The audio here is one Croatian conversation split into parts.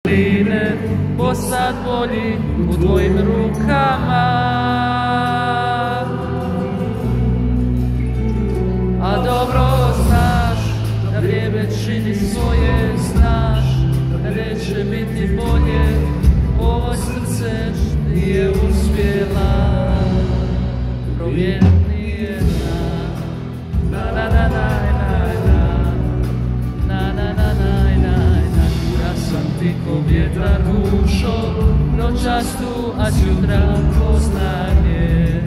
brine, posad bolji u tvojim rukama. A dobro znaš da vrijeme čini svoje, znaš da neće biti bolje, ovo srce nije uspjela promijeniti nijedna. Ja sam ti ko vjetar dušo, noćas tu, a sutra poznanje.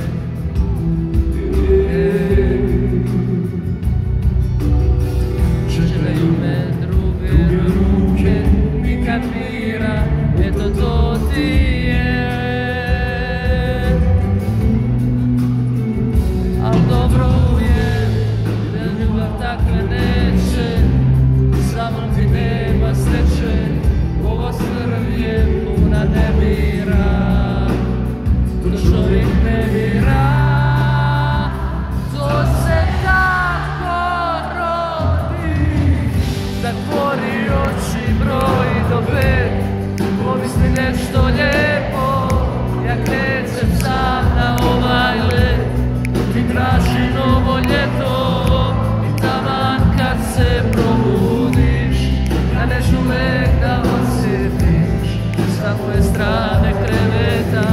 Čekaju me druge ruke, nikad mira, eto to ti je. Al dobro je, da ljubav takve neće, samo ti nema sreće, ovo srv je puna nemira, to čovjek ne mira. To se tako rodi, zatvori oči, broj do 5, pomisli nešto lijepo, ja krećem sam na ovaj let, ti traži novo ljeto i taman kad se probudiš, ja neću uvek da osjetiš sa moje strane kreveta,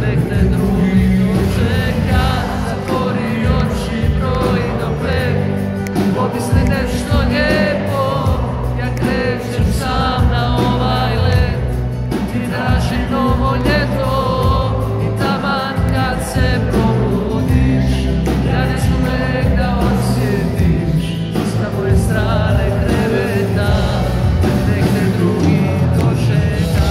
nek te drugi dočeka. Zatvori oči, broj do 5, pomisli nešto lijepo, ja krećem sam na ovaj let, ti traži novo ljeto i taman kad se probudiš, ja neću uvek da osjetiš sa moje strane kreveta, nek te drugi dočeka.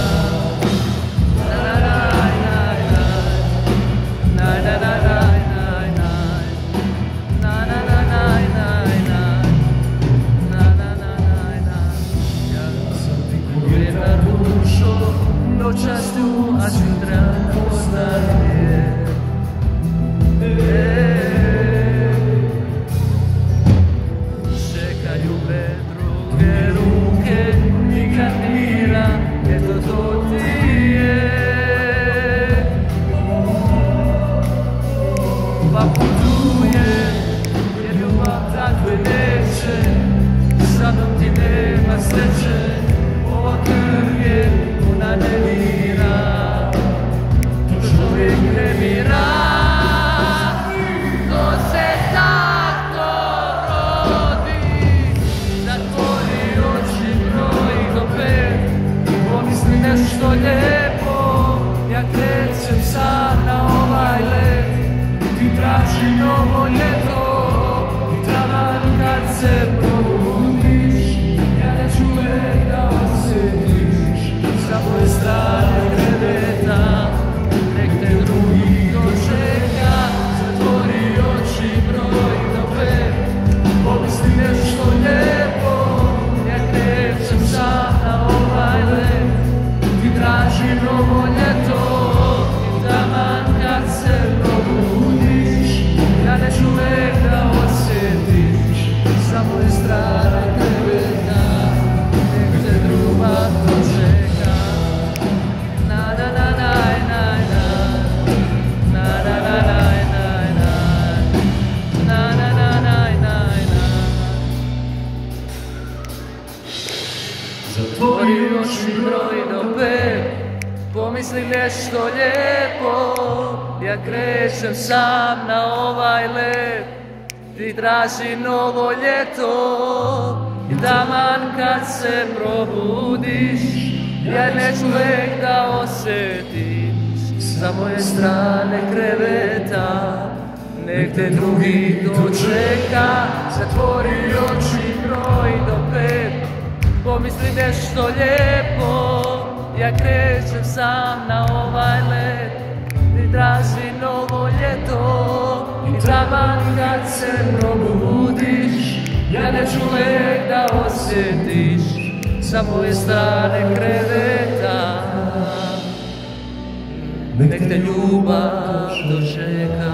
Noćas tu, a sutra poznanje. Čekaju me druge ruke, nikad mira, eto to ti je. Pa putuje, jer ljubav takve neće, sa mnom ti nema sreće, ova krv je puna nemira, to čovjek ne mira. To se tako rodi, zatvori oči, broj do 5, pomisli nešto lijepo, ja krećem sam na ovaj let, ti traži novo ljeto i taman kad se probudiš, ja neću uvek da osjetiš sa moje strane kreveta, nek te drugi dočeka. Zatvori oči, broj do 5, pomisli nešto lijepo, ja krećem sam na ovaj let, ti traži novo ljeto i taman kad se probudiš, ja neću uvek da osjetiš sa moje strane kreveta, nek te druga dočeka. Zatvori oči, broj do 5, pomisli nešto lijepo, ja krećem sam na ovaj let, ti traži novo ljeto i taman kad se probudiš, ja neću uvek da osjetiš sa moje strane kreveta, nek te drugi dočeka. Zatvori oči, broj do 5, pomisli nešto lijepo, ja krećem sam na ovaj let, ti traži novo ljeto i taman kad se probudiš, ja neću uvek da osjetiš sa moje strane kreveta, nek te ljubav dočeka.